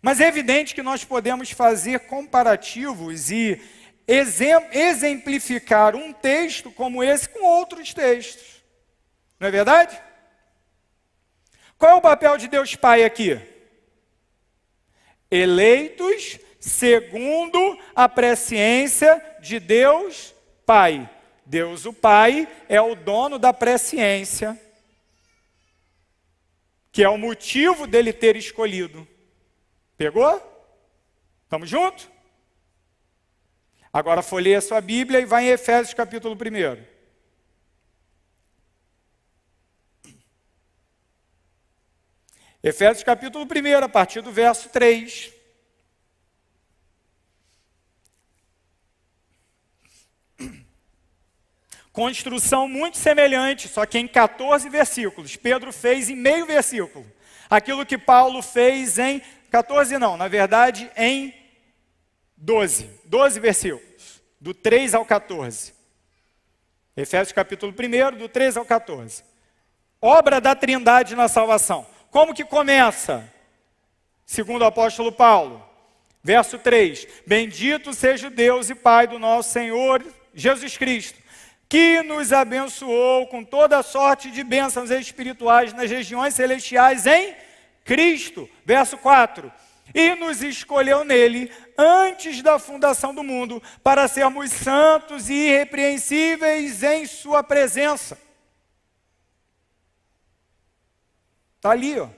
Mas é evidente que nós podemos fazer comparativos e exemplificar um texto como esse com outros textos. Não é verdade? Qual é o papel de Deus Pai aqui? Eleitos segundo a presciência de Deus Pai. Deus o Pai é o dono da presciência, que é o motivo dele ter escolhido. Pegou? Estamos juntos? Agora folheia a sua Bíblia e vai em Efésios capítulo 1. Efésios capítulo 1, a partir do verso 3. Construção muito semelhante, só que em 14 versículos. Pedro fez em meio versículo. Aquilo que Paulo fez em 14 não, na verdade em 12. 12 versículos, do 3 ao 14. Efésios capítulo 1, do 3 ao 14. Obra da Trindade na salvação. Como que começa? Segundo o apóstolo Paulo, verso 3. Bendito seja o Deus e Pai do nosso Senhor Jesus Cristo, que nos abençoou com toda sorte de bênçãos espirituais nas regiões celestiais em Cristo. Verso 4. E nos escolheu nele antes da fundação do mundo para sermos santos e irrepreensíveis em sua presença. Está ali, ó.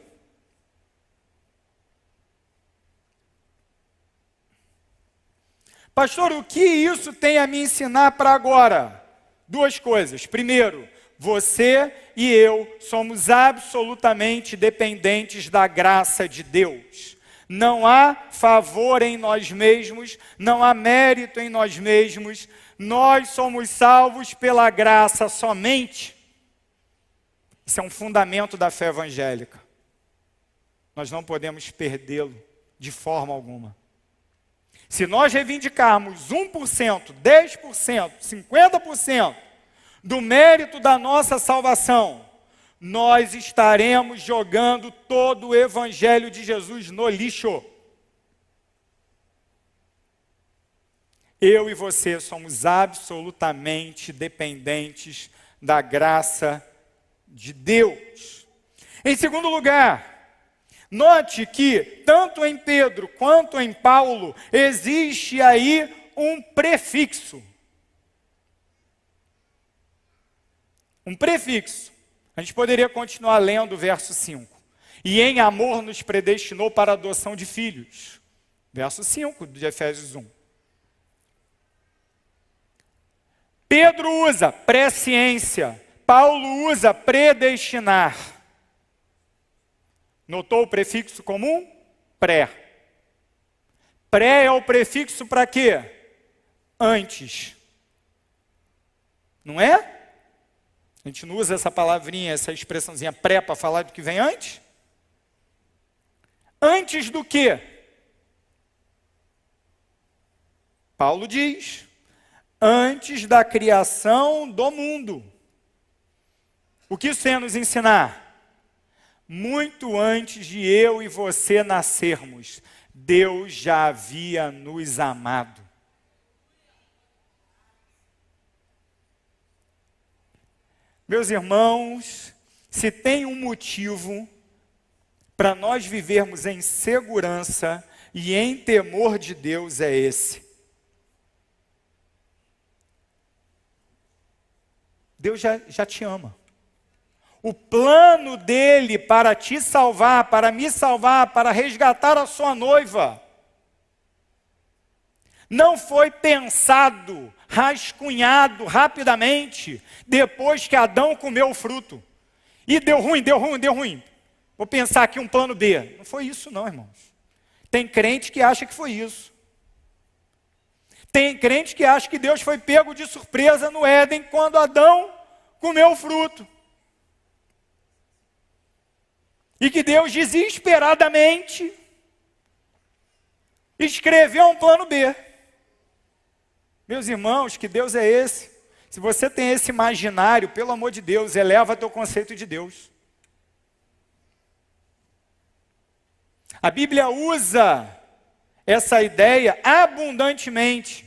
Pastor, o que isso tem a me ensinar para agora? Duas coisas. Primeiro, você e eu somos absolutamente dependentes da graça de Deus. Não há favor em nós mesmos, não há mérito em nós mesmos. Nós somos salvos pela graça somente. Isso é um fundamento da fé evangélica. Nós não podemos perdê-lo de forma alguma. Se nós reivindicarmos 1%, 10%, 50% do mérito da nossa salvação, nós estaremos jogando todo o evangelho de Jesus no lixo. Eu e você somos absolutamente dependentes da graça de Deus. Em segundo lugar, note que, tanto em Pedro quanto em Paulo, existe aí um prefixo. Um prefixo. A gente poderia continuar lendo o verso 5. E em amor nos predestinou para a adoção de filhos. Verso 5 de Efésios 1. Pedro usa presciência. Paulo usa predestinar. Notou o prefixo comum? Pré. Pré é o prefixo para quê? Antes. Não é? A gente não usa essa palavrinha, essa expressãozinha pré para falar do que vem antes? Antes do quê? Paulo diz, antes da criação do mundo. O que isso tem a nos ensinar? Muito antes de eu e você nascermos, Deus já havia nos amado. Meus irmãos, se tem um motivo para nós vivermos em segurança e em temor de Deus, é esse. Deus já te ama. O plano dele para te salvar, para me salvar, para resgatar a sua noiva, não foi pensado, rascunhado rapidamente, depois que Adão comeu o fruto. E deu ruim. Vou pensar aqui um plano B. Não foi isso não, irmãos. Tem crente que acha que foi isso. Tem crente que acha que Deus foi pego de surpresa no Éden, quando Adão comeu o fruto. E que Deus desesperadamente escreveu um plano B. Meus irmãos, que Deus é esse? Se você tem esse imaginário, pelo amor de Deus, eleva teu conceito de Deus. A Bíblia usa essa ideia abundantemente.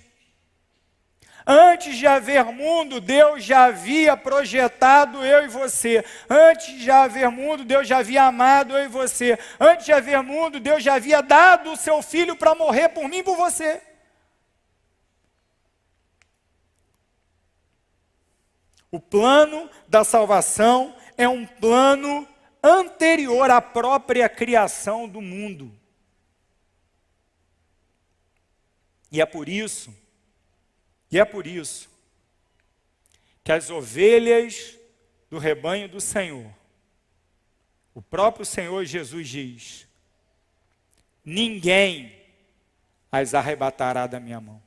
Antes de haver mundo, Deus já havia projetado eu e você. Antes de haver mundo, Deus já havia amado eu e você. Antes de haver mundo, Deus já havia dado o seu Filho para morrer por mim e por você. O plano da salvação é um plano anterior à própria criação do mundo. E é por isso que as ovelhas do rebanho do Senhor, o próprio Senhor Jesus diz: ninguém as arrebatará da minha mão.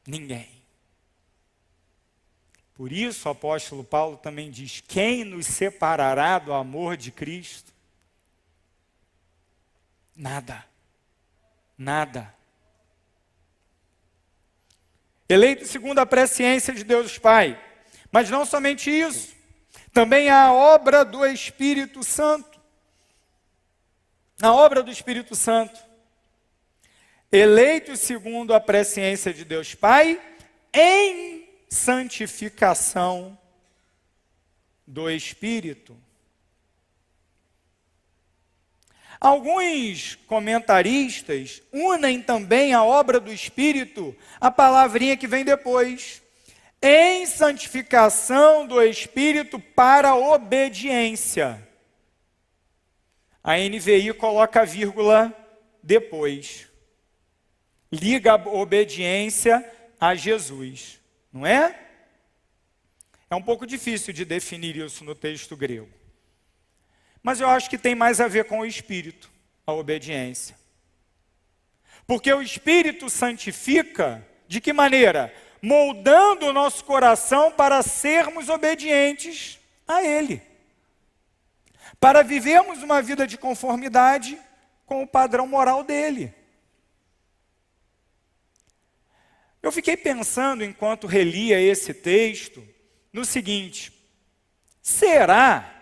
Ninguém. Por isso o apóstolo Paulo também diz: quem nos separará do amor de Cristo? Nada. Nada. Eleito segundo a presciência de Deus Pai. Mas não somente isso, também a obra do Espírito Santo. A obra do Espírito Santo. Eleito segundo a presciência de Deus Pai, em santificação do Espírito. Alguns comentaristas unem também a obra do Espírito à palavrinha que vem depois. Em santificação do Espírito para obediência. A NVI coloca a vírgula depois. Liga a obediência a Jesus. Não é? É um pouco difícil de definir isso no texto grego. Mas eu acho que tem mais a ver com o Espírito, a obediência. Porque o Espírito santifica, de que maneira? Moldando o nosso coração para sermos obedientes a Ele. Para vivermos uma vida de conformidade com o padrão moral dEle. Eu fiquei pensando, enquanto relia esse texto, no seguinte: será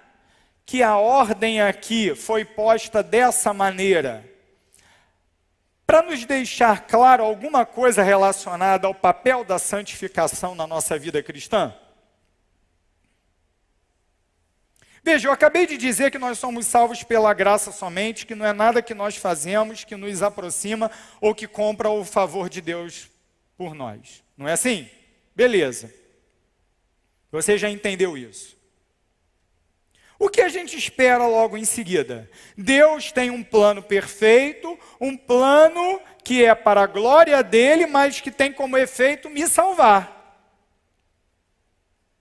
que a ordem aqui foi posta dessa maneira para nos deixar claro alguma coisa relacionada ao papel da santificação na nossa vida cristã? Veja, eu acabei de dizer que nós somos salvos pela graça somente, que não é nada que nós fazemos que nos aproxima ou que compra o favor de Deus por nós. Não é assim? Beleza. Você já entendeu isso. O que a gente espera logo em seguida? Deus tem um plano perfeito, um plano que é para a glória dele, mas que tem como efeito me salvar.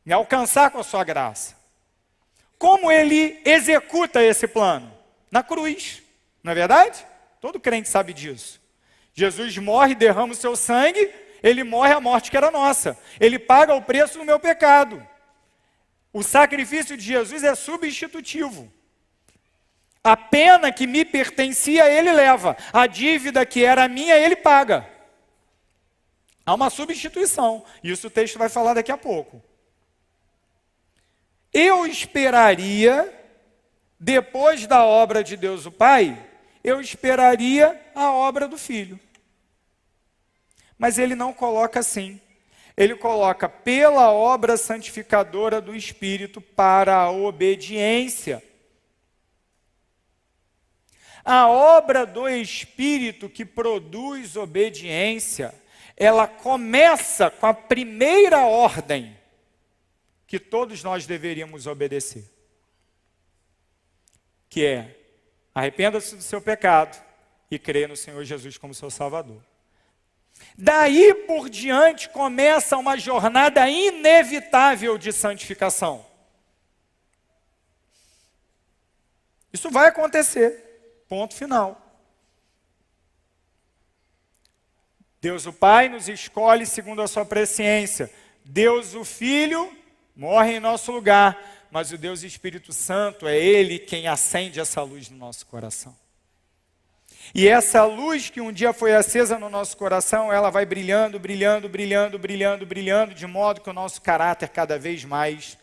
Me alcançar com a sua graça. Como ele executa esse plano? Na cruz, não é verdade? Todo crente sabe disso. Jesus morre, derrama o seu sangue, ele morre a morte que era nossa. Ele paga o preço do meu pecado. O sacrifício de Jesus é substitutivo. A pena que me pertencia, ele leva. A dívida que era minha, ele paga. Há uma substituição. Isso o texto vai falar daqui a pouco. Eu esperaria, depois da obra de Deus o Pai, eu esperaria a obra do Filho. Mas ele não coloca assim. Ele coloca pela obra santificadora do Espírito para a obediência. A obra do Espírito que produz obediência, ela começa com a primeira ordem que todos nós deveríamos obedecer. Que é, arrependa-se do seu pecado e creia no Senhor Jesus como seu Salvador. Daí por diante começa uma jornada inevitável de santificação. Isso vai acontecer, ponto final. Deus o Pai nos escolhe segundo a sua presciência. Deus o Filho morre em nosso lugar, mas o Deus Espírito Santo é Ele quem acende essa luz no nosso coração. E essa luz que um dia foi acesa no nosso coração, ela vai brilhando, brilhando, brilhando, brilhando, brilhando, de modo que o nosso caráter cada vez mais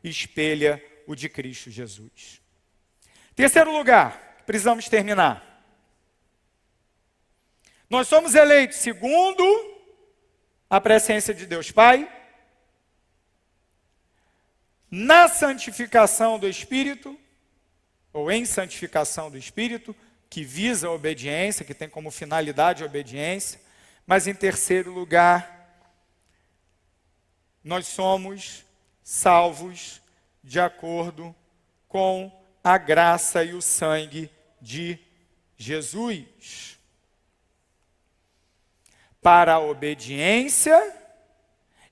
espelha o de Cristo Jesus. Terceiro lugar, precisamos terminar. Nós somos eleitos segundo a presciência de Deus Pai, na santificação do Espírito, ou em santificação do Espírito, que visa a obediência, que tem como finalidade a obediência, mas em terceiro lugar, nós somos salvos de acordo com a graça e o sangue de Jesus. Para a obediência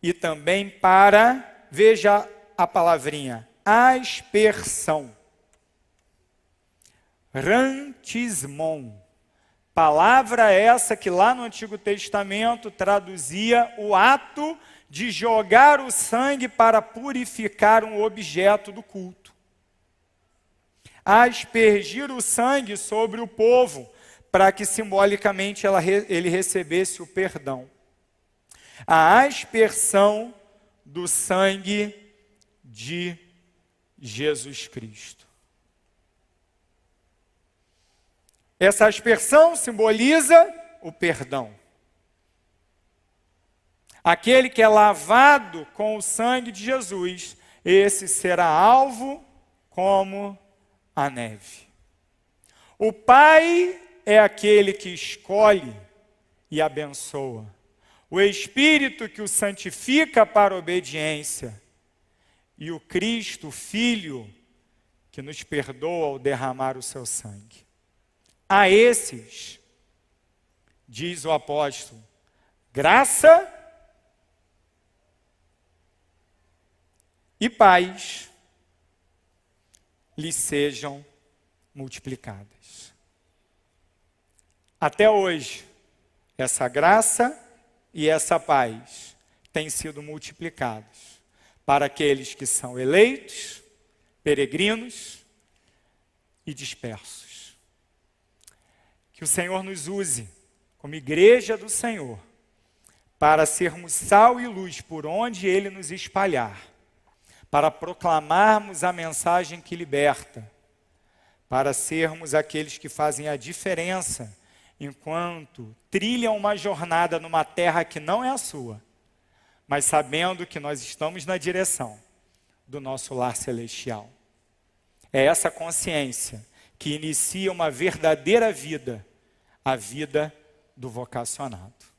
e também para, veja a palavrinha, aspersão. Rantismon. Palavra essa que lá no Antigo Testamento traduzia o ato de jogar o sangue para purificar um objeto do culto. Aspergir o sangue sobre o povo, para que simbolicamente ele recebesse o perdão. A aspersão do sangue de Jesus Cristo. Essa aspersão simboliza o perdão. Aquele que é lavado com o sangue de Jesus, esse será alvo como a neve. O Pai é aquele que escolhe e abençoa. O Espírito que o santifica para a obediência. E o Cristo, Filho, que nos perdoa ao derramar o seu sangue. A esses, diz o apóstolo, graça e paz lhes sejam multiplicadas. Até hoje, essa graça e essa paz têm sido multiplicadas para aqueles que são eleitos, peregrinos e dispersos. Que o Senhor nos use como igreja do Senhor para sermos sal e luz por onde Ele nos espalhar, para proclamarmos a mensagem que liberta, para sermos aqueles que fazem a diferença enquanto trilham uma jornada numa terra que não é a sua, mas sabendo que nós estamos na direção do nosso lar celestial. É essa consciência que inicia uma verdadeira vida, a vida do vocacionado.